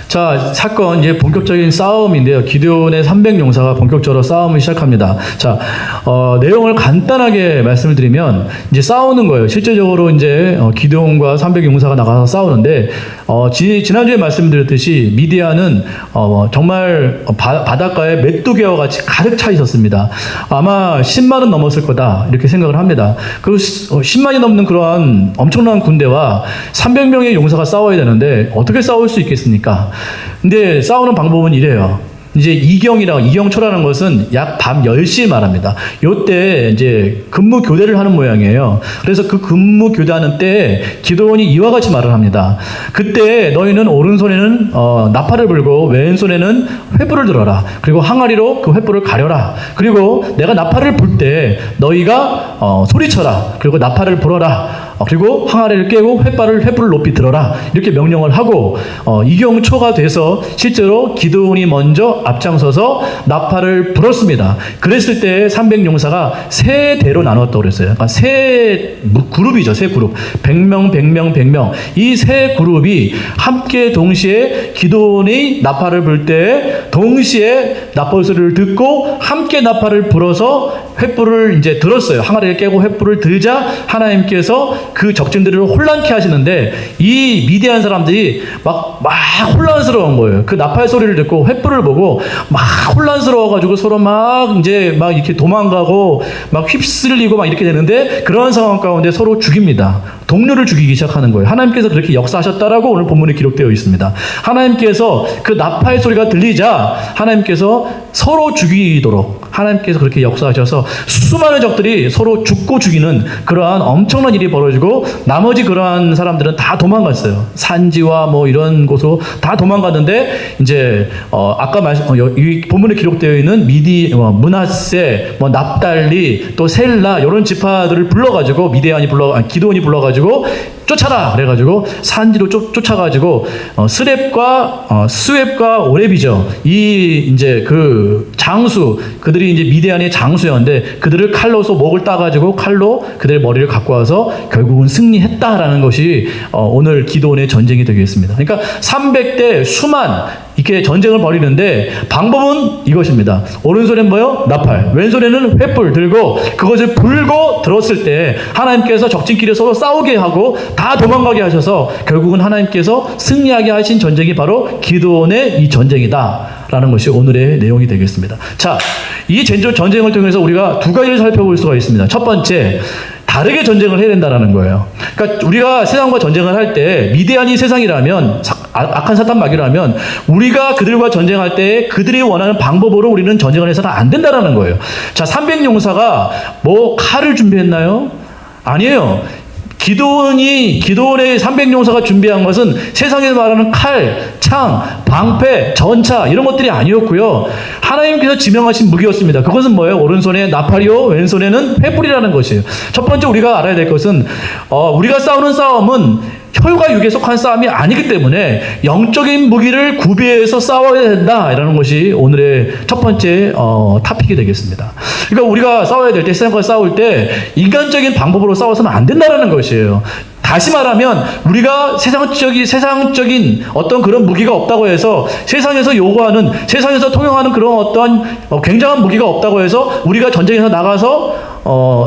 자, 사건 이제 본격적인 싸움인데요. 기드온의 300용사가 본격적으로 싸움을 시작합니다. 자, 내용을 간단하게 말씀을 드리면 이제 싸우는 거예요. 실제적으로 이제 기드온과 300용사가 나가서 싸우는데 지난주에 말씀드렸듯이 미디안은 정말 바닷가에 메뚜기와 같이 가득 차 있었습니다. 아마 10만은 넘었을 거다 이렇게 생각을 합니다. 그 10만이 넘는 그러한 엄청난 군대와 300명의 용사가 싸워야 되는데 어떻게 싸울 수 있겠습니까? 근데 싸우는 방법은 이래요. 이제 이경초라는 것은 약 밤 10시에 말합니다. 요때 이제 근무 교대를 하는 모양이에요. 그래서 그 근무 교대하는 때에 기드온이 이와 같이 말을 합니다. 그때 너희는 오른손에는 나팔을 불고 왼손에는 횃불을 들어라. 그리고 항아리로 그 횃불을 가려라. 그리고 내가 나팔을 불 때 너희가 소리쳐라. 그리고 나팔을 불어라. 그리고 항아리를 깨고 횃불을 높이 들어라. 이렇게 명령을 하고 이경초가 돼서 실제로 기드온이 먼저 앞장서서 나팔을 불었습니다. 그랬을 때 300용사가 세 대로 나눴다고 그랬어요. 그러니까 세 그룹이죠. 세 그룹. 100명, 100명, 100명. 이 세 그룹이 함께 동시에 기드온이 나팔을 불 때 동시에 나팔 소리를 듣고 함께 나팔을 불어서 횃불을 이제 들었어요. 항아리를 깨고 횃불을 들자 하나님께서 그 적진들을 혼란케 하시는데 이 미디안 사람들이 막 혼란스러운 거예요. 그 나팔 소리를 듣고 횃불을 보고 막 혼란스러워가지고 서로 막 이제 막 이렇게 도망가고 막 휩쓸리고 막 이렇게 되는데 그런 상황 가운데 서로 죽입니다. 동료를 죽이기 시작하는 거예요. 하나님께서 그렇게 역사하셨다라고 오늘 본문에 기록되어 있습니다. 하나님께서 그 나팔 소리가 들리자 하나님께서 서로 죽이도록 하나님께서 그렇게 역사하셔서 수많은 적들이 서로 죽고 죽이는 그러한 엄청난 일이 벌어지고 나머지 그러한 사람들은 다 도망갔어요. 산지와 뭐 이런 곳으로 다 도망갔는데 이제 아까 이 본문에 기록되어 있는 므낫세, 납달리, 또 셀라 이런 지파들을 불러가지고 기드온이 불러가지고 쫓아라 그래가지고 산지로 쫓아가지고 스웹과 오렙이죠. 이 이제 그 장수 그들이 이제 미디안의 장수였는데 그들을 칼로서 목을 따가지고 칼로 그들의 머리를 갖고 와서 결국은 승리했다라는 것이 오늘 기드온의 전쟁이 되겠습니다. 그러니까 300대 수만 이렇게 전쟁을 벌이는데 방법은 이것입니다. 오른손엔 뭐요? 나팔, 왼손에는 횃불 들고 그것을 불고 들었을 때 하나님께서 적진끼리 서로 싸우게 하고 다 도망가게 하셔서 결국은 하나님께서 승리하게 하신 전쟁이 바로 기드온의 이 전쟁이다라는 것이 오늘의 내용이 되겠습니다. 자, 이 전쟁을 통해서 우리가 두 가지를 살펴볼 수가 있습니다. 첫 번째, 다르게 전쟁을 해야 된다는 거예요. 그러니까 우리가 세상과 전쟁을 할 때 미디안이 세상이라면 악한 사탄 마귀라면 우리가 그들과 전쟁할 때 그들이 원하는 방법으로 우리는 전쟁을 해서는 안 된다는 거예요. 자, 300용사가 뭐 칼을 준비했나요? 아니에요. 기드온의 300용사가 준비한 것은 세상에서 말하는 칼, 창, 방패, 전차 이런 것들이 아니었고요. 하나님께서 지명하신 무기였습니다. 그것은 뭐예요? 오른손에 나팔이요, 왼손에는 횃불이라는 것이에요. 첫 번째 우리가 알아야 될 것은 우리가 싸우는 싸움은 혈과 육에 속한 싸움이 아니기 때문에 영적인 무기를 구비해서 싸워야 된다라는 것이 오늘의 첫 번째 토픽이 되겠습니다. 그러니까 우리가 싸워야 될 때, 세상과 싸울 때 인간적인 방법으로 싸워서는 안 된다는 것이에요. 다시 말하면 우리가 세상적인 어떤 그런 무기가 없다고 해서 세상에서 통용하는 그런 어떤 굉장한 무기가 없다고 해서 우리가 전쟁에서 나가서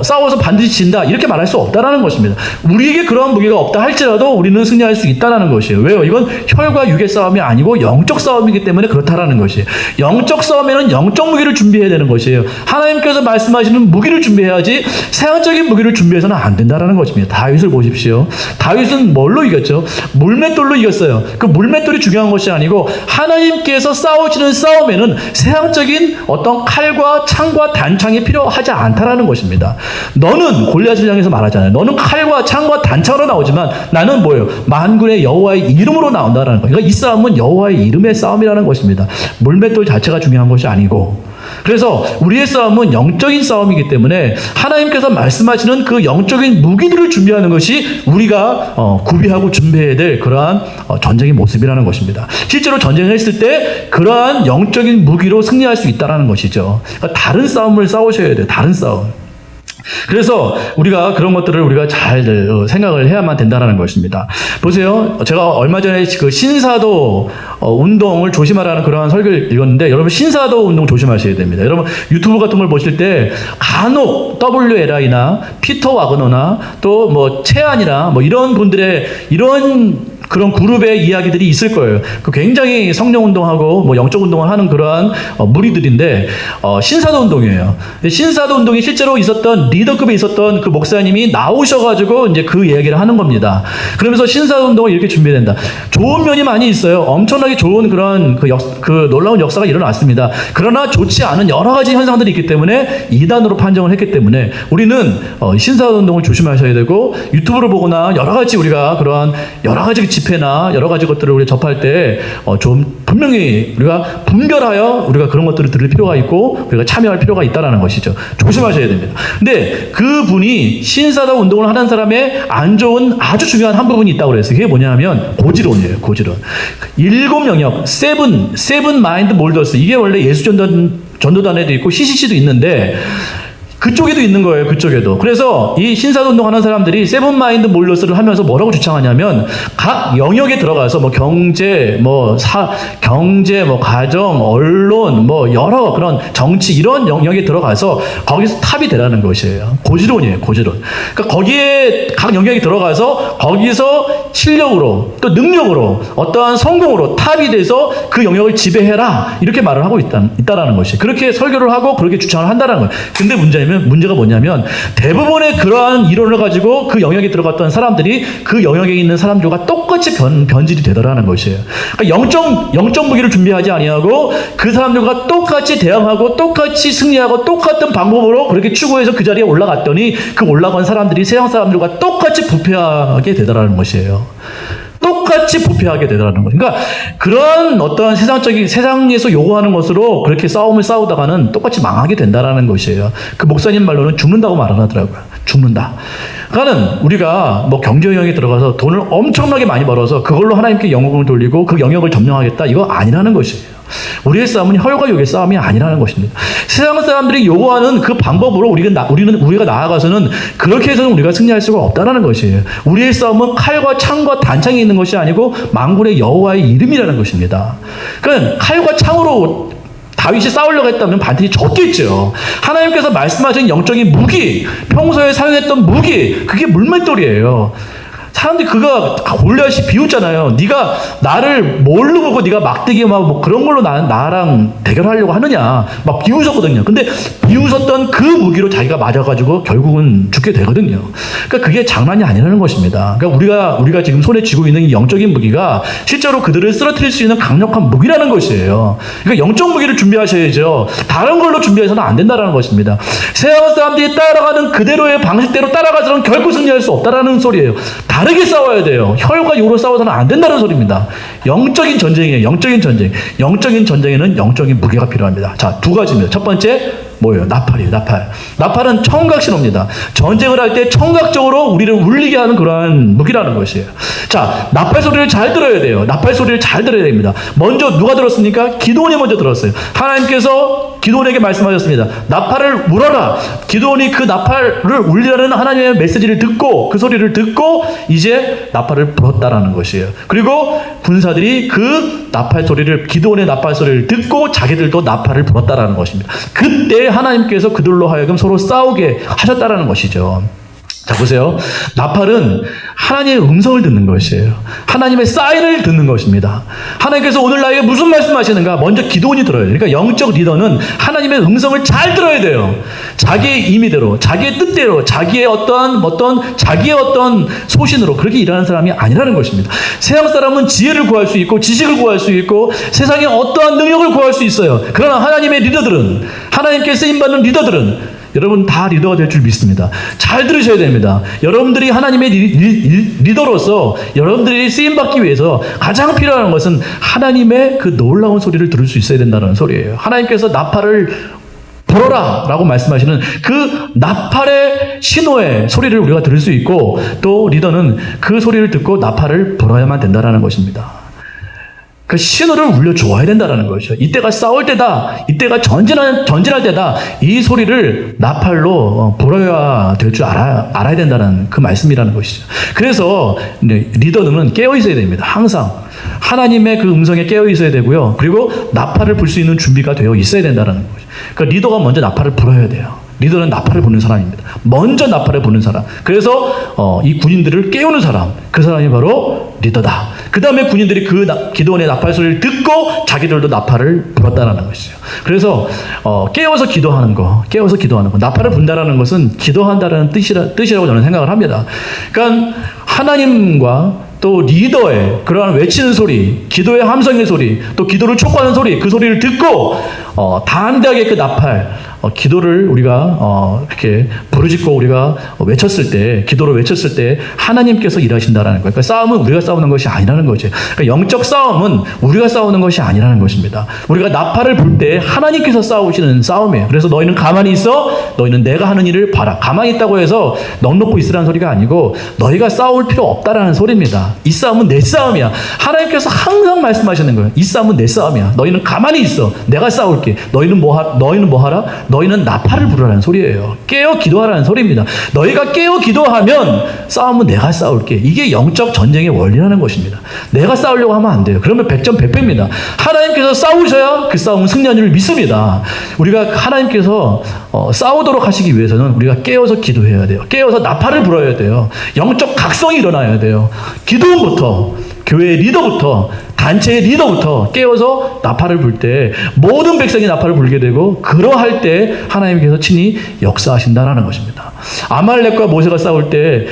싸워서 반드시 진다 이렇게 말할 수 없다라는 것입니다. 우리에게 그런 무기가 없다 할지라도 우리는 승리할 수 있다라는 것이에요. 왜요? 이건 혈과 육의 싸움이 아니고 영적 싸움이기 때문에 그렇다라는 것이에요. 영적 싸움에는 영적 무기를 준비해야 되는 것이에요. 하나님께서 말씀하시는 무기를 준비해야지 세상적인 무기를 준비해서는 안 된다라는 것입니다. 다윗을 보십시오. 다윗은 뭘로 이겼죠? 물맷돌로 이겼어요. 그 물맷돌이 중요한 것이 아니고 하나님께서 싸우시는 싸움에는 세상적인 어떤 칼과 창과 단창이 필요하지 않다라는 것입니다. 너는 골리앗을 향해서 말하잖아요. 너는 칼과 창과 단창으로 나오지만 나는 뭐예요? 만군의 여호와의 이름으로 나온다라는 거예요. 그러니까 이 싸움은 여호와의 이름의 싸움이라는 것입니다. 물맷돌 자체가 중요한 것이 아니고. 그래서 우리의 싸움은 영적인 싸움이기 때문에 하나님께서 말씀하시는 그 영적인 무기들을 준비하는 것이 우리가 구비하고 준비해야 될 그러한 전쟁의 모습이라는 것입니다. 실제로 전쟁을 했을 때 그러한 영적인 무기로 승리할 수 있다는 것이죠. 그러니까 다른 싸움을 싸우셔야 돼요. 다른 싸움. 그래서 우리가 그런 것들을 우리가 잘 생각을 해야만 된다는 것입니다. 보세요. 제가 얼마 전에 그 신사도 운동을 조심하라는 그러한 설교를 읽었는데, 여러분 신사도 운동 조심하셔야 됩니다. 여러분 유튜브 같은 걸 보실 때 간혹 WLI나 피터 와그너나 또 뭐 채안이나 뭐 이런 분들의 이런 그런 그룹의 이야기들이 있을 거예요. 그 굉장히 성령 운동하고 뭐 영적 운동을 하는 그러한 무리들인데 신사도 운동이에요. 신사도 운동이 실제로 있었던 리더급에 있었던 그 목사님이 나오셔가지고 이제 그 이야기를 하는 겁니다. 그러면서 신사도 운동을 이렇게 준비된다. 좋은 면이 많이 있어요. 엄청나게 좋은 그런 그 놀라운 역사가 일어났습니다. 그러나 좋지 않은 여러 가지 현상들이 있기 때문에 이단으로 판정을 했기 때문에 우리는 신사도 운동을 조심하셔야 되고, 유튜브를 보거나 여러 가지 우리가 그러한 여러 가지 집회나 여러 가지 것들을 우리 접할 때 좀 분명히 우리가 분별하여 우리가 그런 것들을 들을 필요가 있고 우리가 참여할 필요가 있다는 것이죠. 조심하셔야 됩니다. 근데 그 분이 신사도 운동을 하는 사람의 안 좋은 아주 중요한 한 부분이 있다고 그랬어요. 그게 뭐냐면 고지론이에요. 고지론. 7영역, 세븐 마인드 몰더스. 이게 원래 예수전도단에도 있고 CCC도 있는데 그쪽에도 있는 거예요. 그쪽에도. 그래서 이 신사도 운동하는 사람들이 세븐 마인드 몰더스를 하면서 뭐라고 주창하냐면, 각 영역에 들어가서 뭐 경제, 뭐 가정, 언론, 뭐 여러 그런 정치 이런 영역에 들어가서 거기서 탑이 되라는 것이에요. 고지론이에요. 고지론. 그러니까 거기에 각 영역에 들어가서 거기서 실력으로 또 능력으로 어떠한 성공으로 탑이 돼서 그 영역을 지배해라, 이렇게 말을 하고 있다라는 것이. 그렇게 설교를 하고 그렇게 주창을 한다는 거예요. 근데 문제가 뭐냐면, 대부분의 그러한 이론을 가지고 그 영역에 들어갔던 사람들이 그 영역에 있는 사람들과 똑같이 변질이 되더라는 것이에요. 그러니까 영적 무기를 준비하지 아니하고 그 사람들과 똑같이 대항하고 똑같이 승리하고 똑같은 방법으로 그렇게 추구해서 그 자리에 올라갔더니 그 올라간 사람들이 세상 사람들과 똑같이 부패하게 되더라는 것이에요. 똑같이 부패하게 되더라는 거예요. 그러니까 그런 어떤 세상에서 요구하는 것으로 그렇게 싸움을 싸우다가는 똑같이 망하게 된다라는 것이에요. 그 목사님 말로는 죽는다고 말하더라고요. 죽는다. 그러니까는 우리가 뭐 경제 영역에 들어가서 돈을 엄청나게 많이 벌어서 그걸로 하나님께 영광을 돌리고 그 영역을 점령하겠다, 이거 아니라는 것이에요. 우리의 싸움은 혈과 육의 싸움이 아니라는 것입니다. 세상 사람들이 요구하는 그 방법으로 우리가 나아가서는 그렇게 해서는 우리가 승리할 수가 없다는 것이에요. 우리의 싸움은 칼과 창과 단창이 있는 것이 아니고 만군의 여호와의 이름이라는 것입니다. 그러니까 칼과 창으로 다윗이 싸우려고 했다면 반드시 졌겠죠. 하나님께서 말씀하신 영적인 무기, 평소에 사용했던 무기, 그게 물맷돌이에요. 사람들이 그가 골리앗이 비웃잖아요. 네가 나를 뭘로 보고 네가 막대기 뭐 그런 걸로 나랑 대결하려고 하느냐, 막 비웃었거든요. 근데 비웃었던 그 무기로 자기가 맞아가지고 결국은 죽게 되거든요. 그러니까 그게 장난이 아니라는 것입니다. 그러니까 우리가 지금 손에 쥐고 있는 이 영적인 무기가 실제로 그들을 쓰러뜨릴 수 있는 강력한 무기라는 것이에요. 그러니까 영적 무기를 준비하셔야죠. 다른 걸로 준비해서는 안 된다는 것입니다. 세상 사람들이 따라가는 그대로의 방식대로 따라가서는 결코 승리할 수 없다는 소리예요. 다르게 싸워야 돼요. 혈과 육으로 싸워서는 안 된다는 소리입니다. 영적인 전쟁이에요. 영적인 전쟁. 영적인 전쟁에는 영적인 무기가 필요합니다. 자, 두 가지입니다. 첫 번째 뭐예요? 나팔이에요. 나팔은 청각 신호입니다. 전쟁을 할 때 청각적으로 우리를 울리게 하는 그러한 무기라는 것이에요. 자, 나팔 소리를 잘 들어야 돼요. 나팔 소리를 잘 들어야 됩니다. 먼저 누가 들었습니까? 기드온이 먼저 들었어요. 하나님께서 기드온에게 말씀하셨습니다. 나팔을 울어라. 기드온이 그 나팔을 울리라는 하나님의 메시지를 듣고, 그 소리를 듣고 이제 나팔을 불었다라는 것이에요. 그리고 군사들이 그 나팔 소리를, 기드온의 나팔 소리를 듣고 자기들도 나팔을 불었다라는 것입니다. 그때 하나님께서 그들로 하여금 서로 싸우게 하셨다라는 것이죠. 자, 보세요. 나팔은 하나님의 음성을 듣는 것이에요. 하나님의 사인을 듣는 것입니다. 하나님께서 오늘 나에게 무슨 말씀하시는가? 먼저 기도원이 들어야 돼요. 그러니까 영적 리더는 하나님의 음성을 잘 들어야 돼요. 자기의 임의대로, 자기의 뜻대로, 자기의 어떤 소신으로 그렇게 일하는 사람이 아니라는 것입니다. 세상 사람은 지혜를 구할 수 있고 지식을 구할 수 있고 세상에 어떠한 능력을 구할 수 있어요. 그러나 하나님의 리더들은, 하나님께 쓰임받는 리더들은 여러분 다 리더가 될 줄 믿습니다. 잘 들으셔야 됩니다. 여러분들이 하나님의 리더로서 여러분들이 쓰임받기 위해서 가장 필요한 것은 하나님의 그 놀라운 소리를 들을 수 있어야 된다는 소리예요. 하나님께서 나팔을 불어라 라고 말씀하시는 그 나팔의 신호의 소리를 우리가 들을 수 있고, 또 리더는 그 소리를 듣고 나팔을 불어야만 된다는 것입니다. 그 신호를 울려줘야 된다는 것이죠. 이때가 싸울 때다. 이때가 전진할 때다. 이 소리를 나팔로 불어야 될 줄 알아야 된다는 그 말씀이라는 것이죠. 그래서 리더는 깨어 있어야 됩니다. 항상 하나님의 그 음성에 깨어 있어야 되고요. 그리고 나팔을 불 수 있는 준비가 되어 있어야 된다는 것이죠. 그러니까 리더가 먼저 나팔을 불어야 돼요. 리더는 나팔을 부는 사람입니다. 먼저 나팔을 부는 사람. 그래서 이 군인들을 깨우는 사람. 그 사람이 바로 리더다. 그 다음에 군인들이 그 기도원의 나팔 소리를 듣고 자기들도 나팔을 불었다는 것이죠. 그래서 깨워서 기도하는 거. 나팔을 분다라는 것은 기도한다는 뜻이라고 저는 생각을 합니다. 그러니까 하나님과 또 리더의 그러한 외치는 소리, 기도의 함성의 소리, 또 기도를 촉구하는 소리, 그 소리를 듣고 담대하게 그 나팔, 기도를 우리가 이렇게 부르짖고 우리가 외쳤을 때, 기도를 외쳤을 때 하나님께서 일하신다라는 거예요. 그러니까 싸움은 우리가 싸우는 것이 아니라는 거죠. 그러니까 영적 싸움은 우리가 싸우는 것이 아니라는 것입니다. 우리가 나팔을 불 때 하나님께서 싸우시는 싸움이에요. 그래서 너희는 가만히 있어, 너희는 내가 하는 일을 봐라. 가만히 있다고 해서 넋 놓고 있으라는 소리가 아니고 너희가 싸울 필요 없다라는 소리입니다. 이 싸움은 내 싸움이야. 하나님께서 항상 말씀하시는 거예요. 이 싸움은 내 싸움이야. 너희는 가만히 있어. 내가 싸울게. 너희는 뭐 하라? 너희는 나팔을 부르라는 소리예요. 깨어 기도하라는 소리입니다. 너희가 깨어 기도하면 싸움은 내가 싸울게. 이게 영적 전쟁의 원리라는 것입니다. 내가 싸우려고 하면 안 돼요. 그러면 100점 100패입니다. 하나님께서 싸우셔야 그 싸움은 승리한 줄 믿습니다. 우리가 하나님께서 싸우도록 하시기 위해서는 우리가 깨어서 기도해야 돼요. 깨어서 나팔을 불어야 돼요. 영적 각성이 일어나야 돼요. 기도원부터, 교회의 리더부터, 단체의 리더부터 깨워서 나팔을 불 때 모든 백성이 나팔을 불게 되고, 그러할 때 하나님께서 친히 역사하신다라는 것입니다. 아말렉과 모세가 싸울 때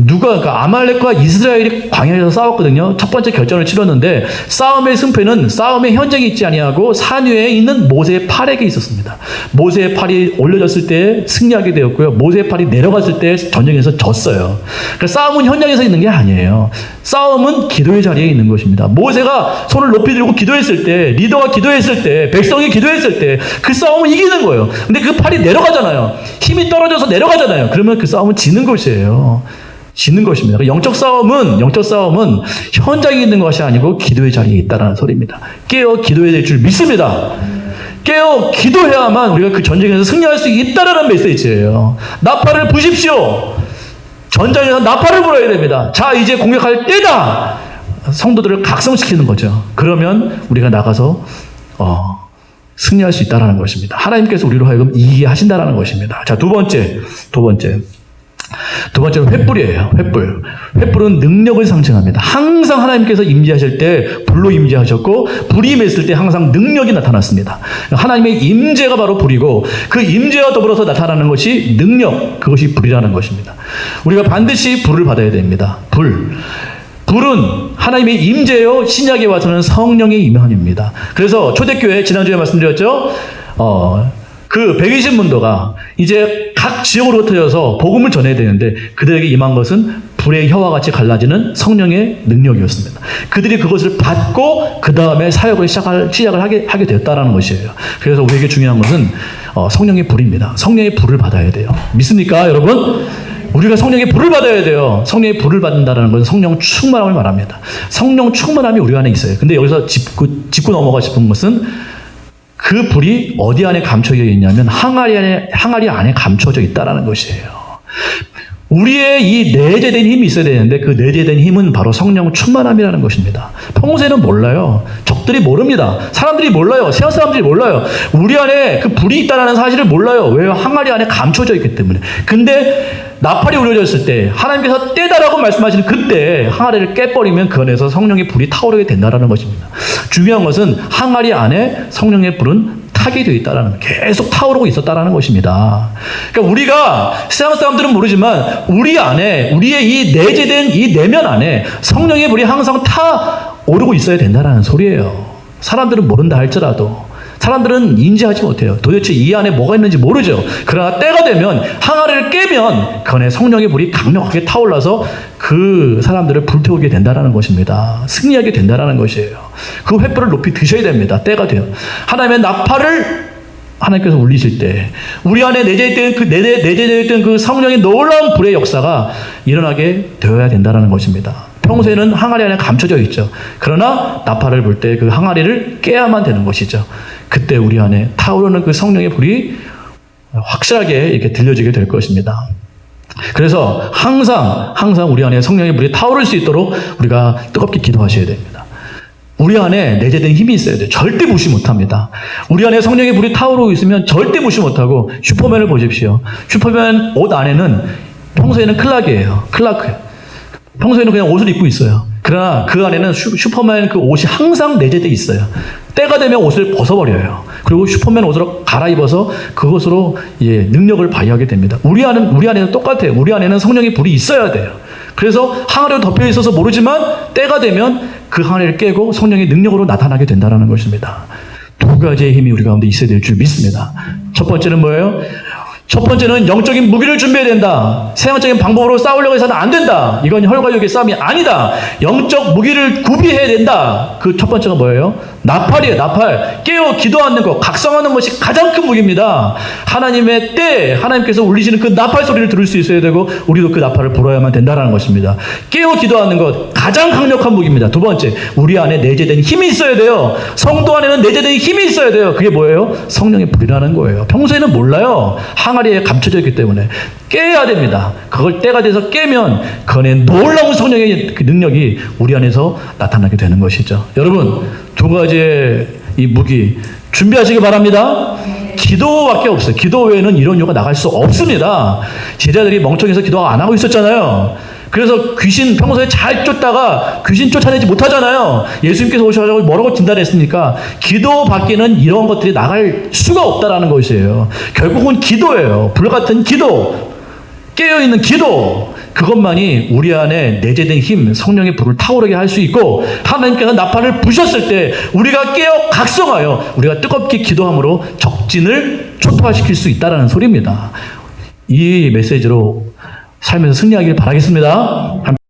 그러니까 아말렉과 이스라엘이 광야에서 싸웠거든요. 첫 번째 결전을 치렀는데 싸움의 승패는 싸움의 현장에 있지 아니하고 산 위에 있는 모세의 팔에게 있었습니다. 모세의 팔이 올려졌을 때 승리하게 되었고요. 모세의 팔이 내려갔을 때 전쟁에서 졌어요. 그러니까 싸움은 현장에서 있는 게 아니에요. 싸움은 기도의 자리에 있는 것입니다. 모세가 손을 높이 들고 기도했을 때, 리더가 기도했을 때, 백성이 기도했을 때 그 싸움은 이기는 거예요. 근데 그 팔이 내려가잖아요. 힘이 떨어져서 내려가잖아요. 그러면 그 싸움은 지는 것이에요. 지는 것입니다. 영적 싸움은 현장에 있는 것이 아니고 기도의 자리에 있다는 소리입니다. 깨어 기도해야 될 줄 믿습니다. 깨어 기도해야만 우리가 그 전쟁에서 승리할 수 있다는 메시지예요. 나팔을 부십시오. 전장에서 나팔을 불어야 됩니다. 자, 이제 공격할 때다. 성도들을 각성시키는 거죠. 그러면 우리가 나가서 승리할 수 있다는 것입니다. 하나님께서 우리로 하여금 이기게 하신다는 것입니다. 자, 두 번째로 횃불이에요. 횃불은 능력을 상징합니다. 항상 하나님께서 임재하실 때 불로 임재하셨고, 불이 임했을 때 항상 능력이 나타났습니다. 하나님의 임재가 바로 불이고, 그 임재와 더불어서 나타나는 것이 능력, 그것이 불이라는 것입니다. 우리가 반드시 불을 받아야 됩니다. 불은 하나님의 임재요, 신약에 와서는 성령의 임함입니다. 그래서 초대교회 지난주에 말씀드렸죠. 그 120문도가 이제 각 지역으로 흩어져서 복음을 전해야 되는데 그들에게 임한 것은 불의 혀와 같이 갈라지는 성령의 능력이었습니다. 그들이 그것을 받고 그 다음에 사역을 시작을 하게 되었다는 것이에요. 그래서 우리에게 중요한 것은 성령의 불입니다. 성령의 불을 받아야 돼요. 믿습니까, 여러분? 우리가 성령의 불을 받아야 돼요. 성령의 불을 받는다는 것은 성령 충만함을 말합니다. 성령 충만함이 우리 안에 있어요. 근데 여기서 짚고 넘어가 싶은 것은 그 불이 어디 안에 감춰져 있냐면 항아리 안에 감춰져 있다는 것이에요. 우리의 이 내재된 힘이 있어야 되는데 그 내재된 힘은 바로 성령 충만함이라는 것입니다. 평소에는 몰라요. 적들이 모릅니다. 사람들이 몰라요. 세상 사람들이 몰라요. 우리 안에 그 불이 있다는 사실을 몰라요. 왜요? 항아리 안에 감춰져 있기 때문에. 근데 나팔이 울려졌을 때 하나님께서 때다라고 말씀하시는 그때 항아리를 깨버리면 그 안에서 성령의 불이 타오르게 된다는 것입니다. 중요한 것은 항아리 안에 성령의 불은 타게 되어 있다는, 계속 타오르고 있었다는 것입니다. 그러니까 우리가 세상 사람들은 모르지만 우리 안에, 우리의 이 내재된 이 내면 안에 성령의 불이 항상 타오르고 있어야 된다는 소리예요. 사람들은 모른다 할지라도, 사람들은 인지하지 못해요. 도대체 이 안에 뭐가 있는지 모르죠. 그러나 때가 되면 항아리를 깨면 그 안에 성령의 불이 강력하게 타올라서 그 사람들을 불태우게 된다는 것입니다. 승리하게 된다는 것이에요. 그 횃불을 높이 드셔야 됩니다. 때가 돼요. 하나님의 나팔을 하나님께서 울리실 때 우리 안에 내재되어 있던 그 성령의 놀라운 불의 역사가 일어나게 되어야 된다는 것입니다. 평소에는 항아리 안에 감춰져 있죠. 그러나 나팔을 불 때 그 항아리를 깨야만 되는 것이죠. 그때 우리 안에 타오르는 그 성령의 불이 확실하게 이렇게 들려지게 될 것입니다. 그래서 항상 우리 안에 성령의 불이 타오를 수 있도록 우리가 뜨겁게 기도하셔야 됩니다. 우리 안에 내재된 힘이 있어야 돼요. 절대 무시 못합니다. 우리 안에 성령의 불이 타오르고 있으면 절대 무시 못하고, 슈퍼맨을 보십시오. 슈퍼맨 옷 안에는 평소에는 클락이에요. 클라크예요. 평소에는 그냥 옷을 입고 있어요. 그러나 그 안에는 슈퍼맨 그 옷이 항상 내재되어 있어요. 때가 되면 옷을 벗어버려요. 그리고 슈퍼맨 옷으로 갈아입어서 그것으로 능력을 발휘하게 됩니다. 우리 안에는 똑같아요. 우리 안에는 성령의 불이 있어야 돼요. 그래서 항아리로 덮여 있어서 모르지만 때가 되면 그 항아리를 깨고 성령의 능력으로 나타나게 된다는 것입니다. 두 가지의 힘이 우리 가운데 있어야 될 줄 믿습니다. 첫 번째는 뭐예요? 첫 번째는 영적인 무기를 준비해야 된다. 세상적인 방법으로 싸우려고 해서는 안 된다. 이건 혈과 육의 싸움이 아니다. 영적 무기를 구비해야 된다. 그 첫 번째가 뭐예요? 나팔이에요. 나팔. 깨어 기도하는 것, 각성하는 것이 가장 큰 무기입니다. 하나님의 때, 하나님께서 울리시는 그 나팔 소리를 들을 수 있어야 되고, 우리도 그 나팔을 불어야만 된다는 것입니다. 깨어 기도하는 것, 가장 강력한 무기입니다. 두 번째, 우리 안에 내재된 힘이 있어야 돼요. 성도 안에는 내재된 힘이 있어야 돼요. 그게 뭐예요? 성령의 불이라는 거예요. 평소에는 몰라요. 항아리에 감춰져 있기 때문에. 깨야 됩니다. 그걸 때가 돼서 깨면 그 안에 놀라운 성령의 그 능력이 우리 안에서 나타나게 되는 것이죠. 여러분, 두 가지의 이 무기 준비하시기 바랍니다. 기도밖에 없어요. 기도 외에는 이런 요가 나갈 수 없습니다. 제자들이 멍청해서 기도 안 하고 있었잖아요. 그래서 귀신 평소에 잘 쫓다가 귀신 쫓아내지 못하잖아요. 예수님께서 오셔가지고 뭐라고 진단했습니까? 기도 밖에는 이런 것들이 나갈 수가 없다라는 것이에요. 결국은 기도예요. 불같은 기도, 깨어있는 기도, 그것만이 우리 안에 내재된 힘, 성령의 불을 타오르게 할 수 있고, 하나님께서 나팔을 부셨을 때 우리가 깨어 각성하여 우리가 뜨겁게 기도함으로 적진을 초토화시킬 수 있다는 소리입니다. 이 메시지로 삶에서 승리하길 바라겠습니다.